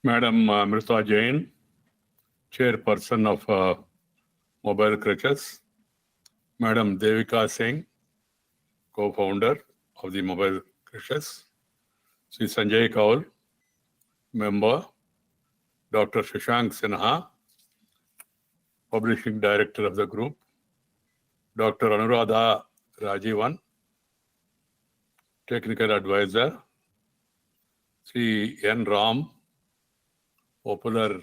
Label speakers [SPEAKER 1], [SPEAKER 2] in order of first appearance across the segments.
[SPEAKER 1] Madam Amrita Jain, Chairperson of Mobile Crutches. Madam Devika Singh, Co-founder of the Mobile Crutches. Sri Sanjay Kaul, Member. Dr. Shashank Sinha, Publishing Director of the group. Dr. Anuradha Rajivan, Technical Advisor. Sri N. Ram, Popular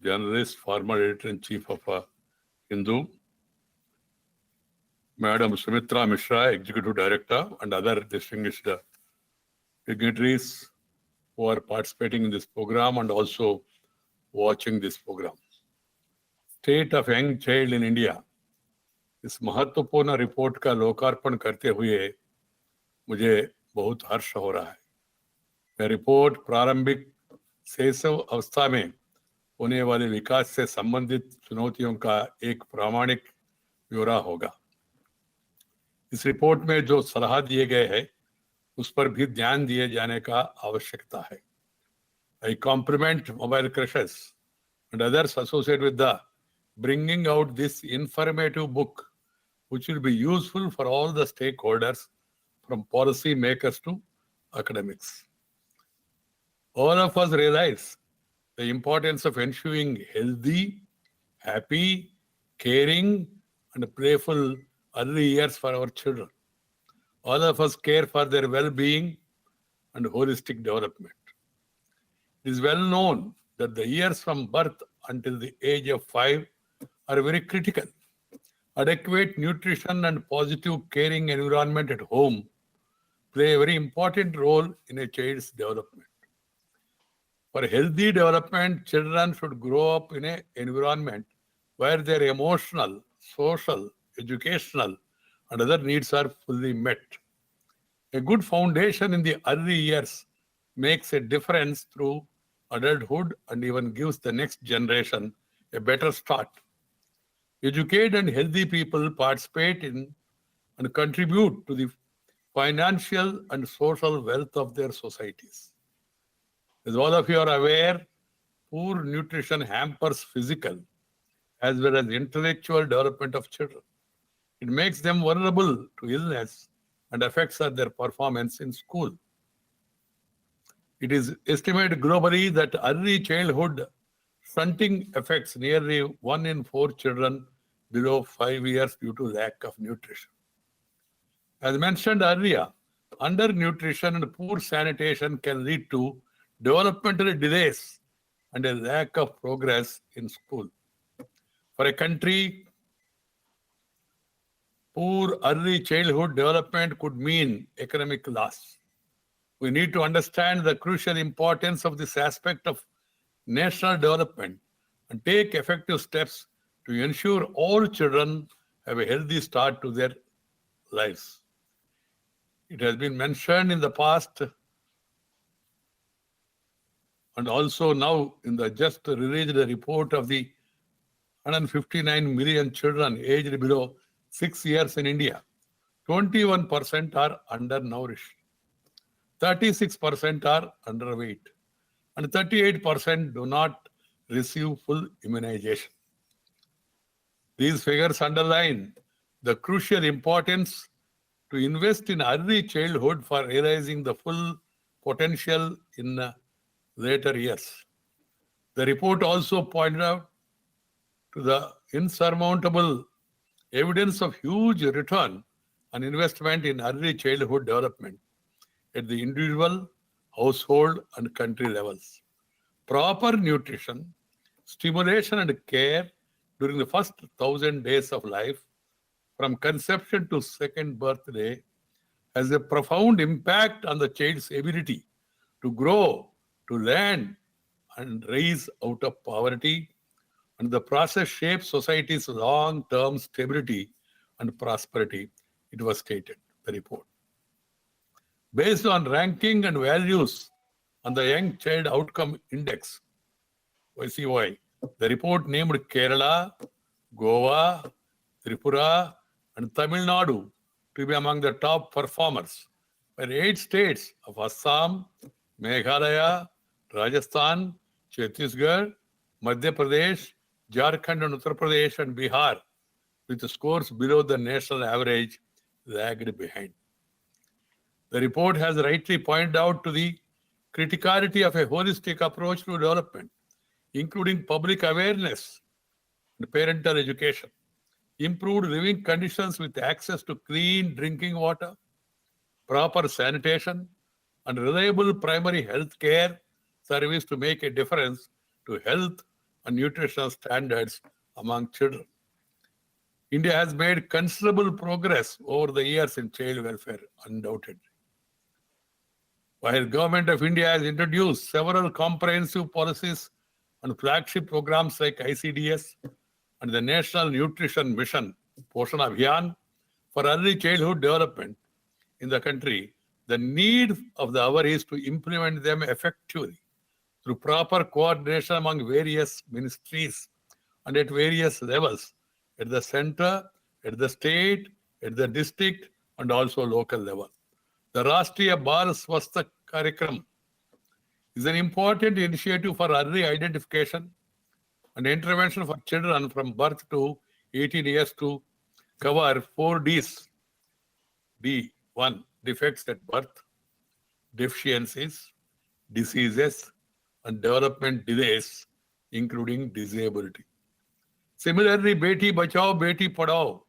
[SPEAKER 1] Journalist, former Editor-in-Chief of Hindu. Madam Sumitra Mishra, Executive Director, and other distinguished dignitaries who are participating in this program and also watching this program. State of Young Child in India. इस महत्वपूर्ण report का लोकार्पण करते हुए मुझे बहुत हर्ष हो रहा है। यह रिपोर्ट प्रारंभिक शैशव अवस्था में होने वाले विकास से संबंधित चुनौतियों का एक प्रामाणिक ब्यौरा होगा। इस रिपोर्ट में जो सलाह दिए गए हैं उस पर भी ध्यान दिए जाने का आवश्यकता है। I compliment Mobile Crutches and others associated with the bringing out this informative book, which will be useful for all the stakeholders, from policy makers to academics. All of us realize the importance of ensuring healthy, happy, caring, and playful early years for our children. All of us care for their well-being and holistic development. It is well known that the years from birth until the age of 5 are very critical. Adequate nutrition and positive caring environment at home play a very important role in a child's development. For healthy development, children should grow up in an environment where their emotional, social, educational, and other needs are fully met. A good foundation in the early years makes a difference through adulthood and even gives the next generation a better start. Educated and healthy people participate in and contribute to the financial and social wealth of their societies. As all of you are aware, poor nutrition hampers physical as well as intellectual development of children. It makes them vulnerable to illness and affects their performance in school. It is estimated globally that early childhood stunting affects nearly 1 in 4 children below 5 years due to lack of nutrition. As mentioned earlier, undernutrition and poor sanitation can lead to developmental delays and a lack of progress in school. For a country, poor early childhood development could mean economic loss. We need to understand the crucial importance of this aspect of national development and take effective steps to ensure all children have a healthy start to their lives. It has been mentioned in the past and also now in the just released report of the 159 million children aged below 6 years in India. 21% are undernourished, 36% are underweight, and 38% do not receive full immunization. These figures underline the crucial importance to invest in early childhood for realizing the full potential in later years. The report also pointed out to the insurmountable evidence of huge return on investment in early childhood development at the individual, household, and country levels. Proper nutrition, stimulation, and care during the first 1,000 days of life, from conception to second birthday, has a profound impact on the child's ability to grow, to learn, and rise out of poverty, and the process shapes society's long-term stability and prosperity, it was stated, the report. Based on ranking and values on the Young Child Outcome Index, YCY, the report named Kerala, Goa, Tripura, and Tamil Nadu to be among the top performers, where 8 states of Assam, Meghalaya, Rajasthan, Chhattisgarh, Madhya Pradesh, Jharkhand and Uttar Pradesh and Bihar, with scores below the national average, lagged behind. The report has rightly pointed out to the criticality of a holistic approach to development, including public awareness and parental education, improved living conditions with access to clean drinking water, proper sanitation, and reliable primary health care service to make a difference to health and nutritional standards among children. India has made considerable progress over the years in child welfare, undoubtedly. While Government of India has introduced several comprehensive policies and flagship programs like ICDS and the National Nutrition Mission, Poshan Abhiyan, for early childhood development in the country, the need of the hour is to implement them effectively through proper coordination among various ministries and at various levels, at the center, at the state, at the district, and also local level. The Rashtriya Bal Swasthya Karyakram is an important initiative for early identification and intervention for children from birth to 18 years to cover 4 Ds. D1, defects at birth, deficiencies, diseases, and development delays, including disability. Similarly, Beti Bachao, Beti Padhao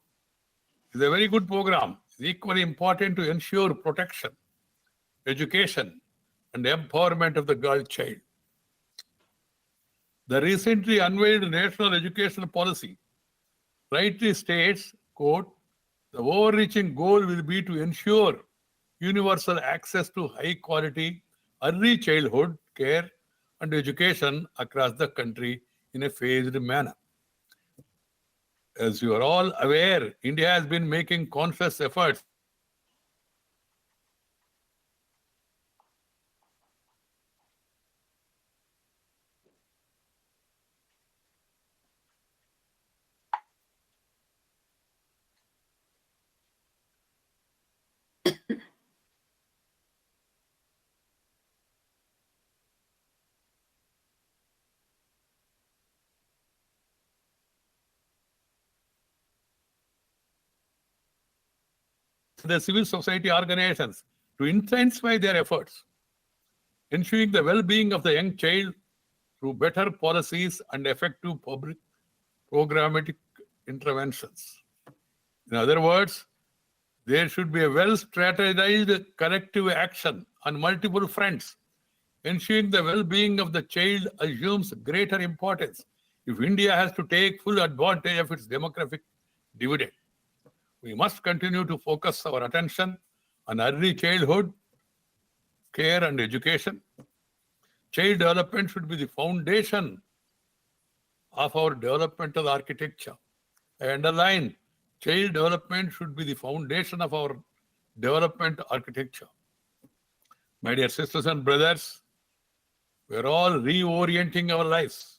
[SPEAKER 1] is a very good program. It's equally important to ensure protection, education, and empowerment of the girl child. The recently unveiled National Education Policy rightly states, quote, the overreaching goal will be to ensure universal access to high-quality early childhood care and education across the country in a phased manner. As you are all aware, India has been making conscious efforts the civil society organizations to intensify their efforts, ensuring the well-being of the young child through better policies and effective public programmatic interventions. In other words, there should be a well-strategized collective action on multiple fronts. Ensuring the well-being of the child assumes greater importance if India has to take full advantage of its demographic dividend. We must continue to focus our attention on early childhood care and education. Child development should be the foundation of our developmental architecture. I underline, child development should be the foundation of our development architecture. My dear sisters and brothers, we are all reorienting our lives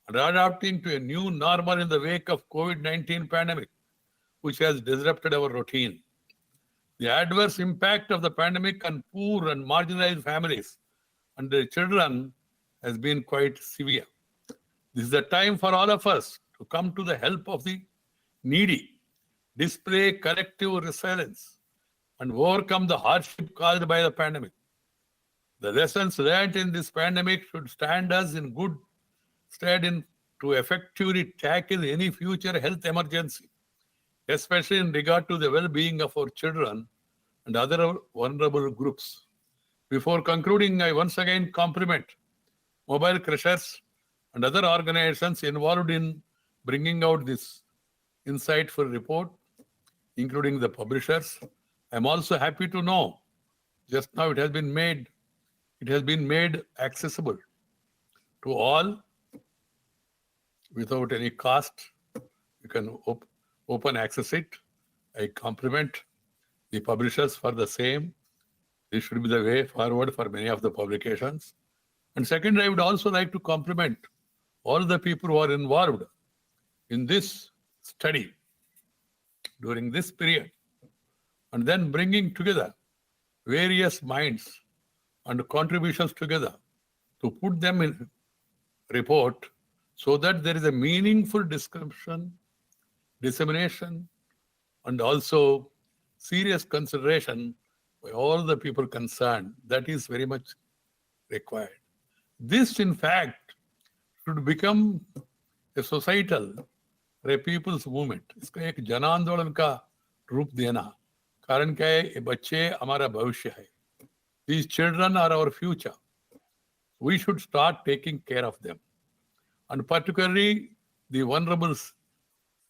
[SPEAKER 1] and adapting to a new normal in the wake of COVID-19 pandemic, which has disrupted our routine. The adverse impact of the pandemic on poor and marginalized families and their children has been quite severe. This is the time for all of us to come to the help of the needy, display collective resilience, and overcome the hardship caused by the pandemic. The lessons learned in this pandemic should stand us in good stead to effectively tackle any future health emergency, especially in regard to the well-being of our children and other vulnerable groups. Before concluding, I once again compliment Mobile Crushers and other organizations involved in bringing out this insightful report, including the publishers. I'm also happy to know just now it has been made accessible to all without any cost. You can open access it. I compliment the publishers for the same. This should be the way forward for many of the publications. And second, I would also like to compliment all the people who are involved in this study during this period, and then bringing together various minds and contributions together to put them report so that there is a meaningful description, dissemination, and also serious consideration by all the people concerned. That is very much required. This, in fact, should become a societal or a people's movement. इसका एक जन आंदोलन का रूप देना, कारण क्या है, ये बच्चे हमारा भविष्य है. These children are our future. We should start taking care of them, and particularly the vulnerable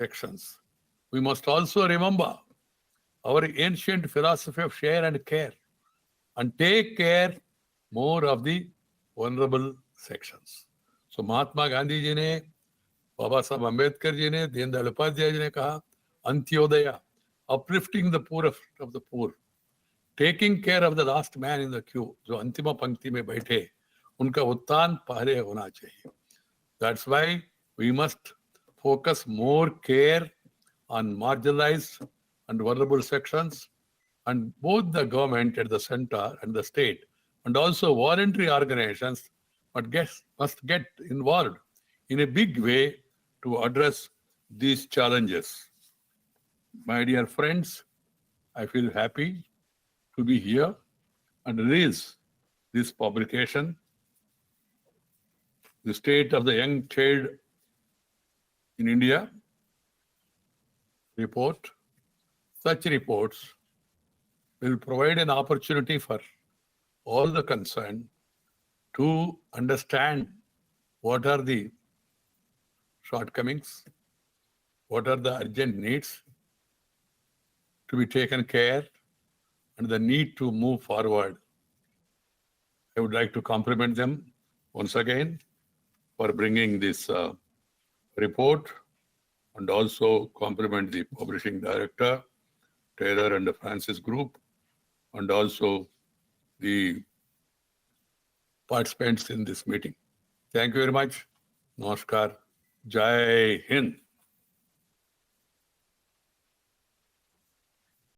[SPEAKER 1] sections. We must also remember our ancient philosophy of share and care, and take care more of the vulnerable sections. So Mahatma Gandhi ji ने, बाबा साहब अम्बेडकर जी ने, दीनदयाल उपाध्याय जी ने कहा, Antyodaya, uplifting the poor of the poor, taking care of the last man in the queue, जो अंतिम पंक्ति में बैठे, उनका उत्थान पहले होना चाहिए. That's why we must focus more care on marginalized and vulnerable sections, and both the government at the center and the state, and also voluntary organizations must get involved in a big way to address these challenges. My dear friends, I feel happy to be here and release this publication, The State of the Young Child in India report. Such reports will provide an opportunity for all the concerned to understand what are the shortcomings, what are the urgent needs to be taken care, and the need to move forward. I would like to compliment them once again for bringing this report, and also compliment the publishing director, Taylor and the Francis Group, and also the participants in this meeting. Thank you very much. Namaskar. Jai Hind.